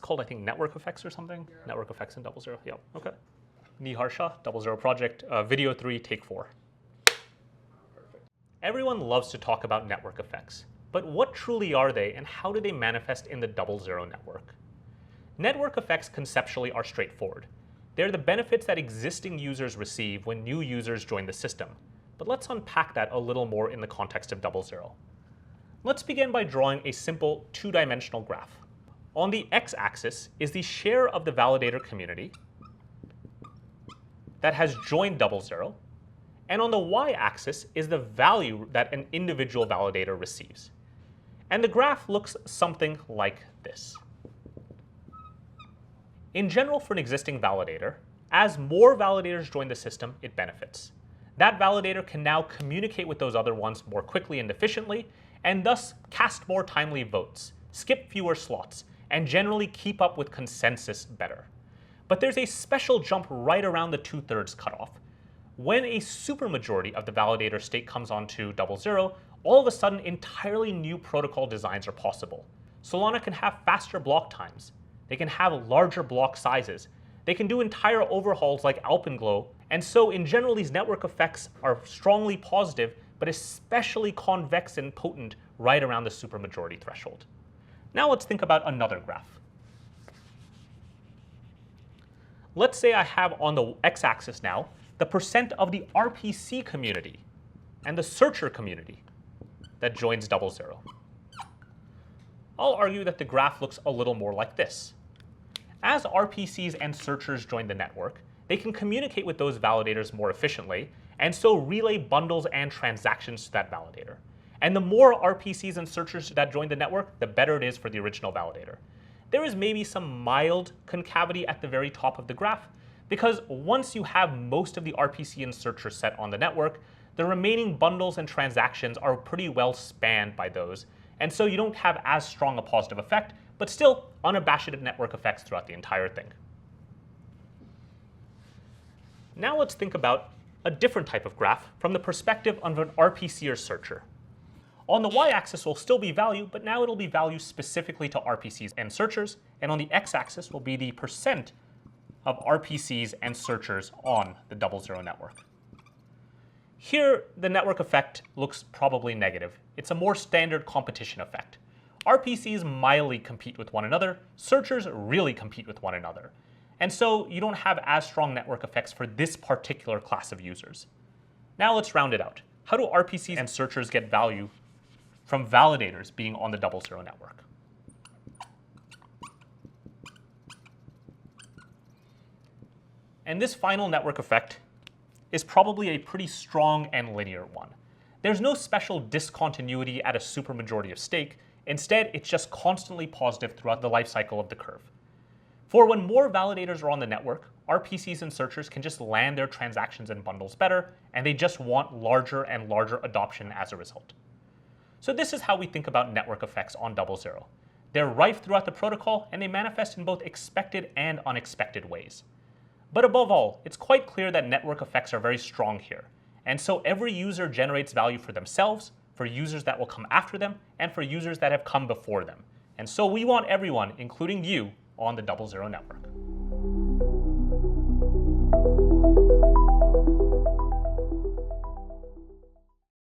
called, I think, network effects or something. Yeah. Network effects in DoubleZero. Yep. Okay. Nihar Shah, DoubleZero project, video 3, take 4. Perfect. Everyone loves to talk about network effects, but what truly are they and how do they manifest in the DoubleZero network? Network effects conceptually are straightforward. They're the benefits that existing users receive when new users join the system. But let's unpack that a little more in the context of DoubleZero. Let's begin by drawing a simple two-dimensional graph. On the x-axis is the share of the validator community that has joined DoubleZero, and on the y-axis is the value that an individual validator receives. And the graph looks something like this. In general, for an existing validator, as more validators join the system, it benefits. That validator can now communicate with those other ones more quickly and efficiently, and thus cast more timely votes, skip fewer slots, and generally keep up with consensus better. But there's a special jump right around the 2/3 cutoff. When a supermajority of the validator state comes onto DoubleZero, all of a sudden entirely new protocol designs are possible. Solana can have faster block times. They can have larger block sizes. They can do entire overhauls like Alpenglow. And so in general, these network effects are strongly positive, but especially convex and potent right around the supermajority threshold. Now let's think about another graph. Let's say I have on the x-axis now the percent of the RPC community and the searcher community that joins DoubleZero. I'll argue that the graph looks a little more like this. As RPCs and searchers join the network, they can communicate with those validators more efficiently, and so relay bundles and transactions to that validator. And the more RPCs and searchers that join the network, the better it is for the original validator. There is maybe some mild concavity at the very top of the graph, because once you have most of the RPC and searcher set on the network, the remaining bundles and transactions are pretty well spanned by those, and so you don't have as strong a positive effect, but still unabashed network effects throughout the entire thing. Now let's think about a different type of graph from the perspective of an RPC or searcher. On the y-axis will still be value, but now it'll be value specifically to RPCs and searchers, and on the x-axis will be the percent of RPCs and searchers on the DoubleZero network. Here, the network effect looks probably negative. It's a more standard competition effect. RPCs mildly compete with one another, searchers really compete with one another. And so you don't have as strong network effects for this particular class of users. Now let's round it out. How do RPCs and searchers get value from validators being on the DoubleZero network? And this final network effect is probably a pretty strong and linear one. There's no special discontinuity at a supermajority of stake. Instead, it's just constantly positive throughout the life cycle of the curve. For when more validators are on the network, RPCs and searchers can just land their transactions and bundles better, and they just want larger and larger adoption as a result. So this is how we think about network effects on DoubleZero. They're rife throughout the protocol, and they manifest in both expected and unexpected ways. But above all, it's quite clear that network effects are very strong here. And so every user generates value for themselves, for users that will come after them, and for users that have come before them. And so we want everyone, including you, on the DoubleZero network.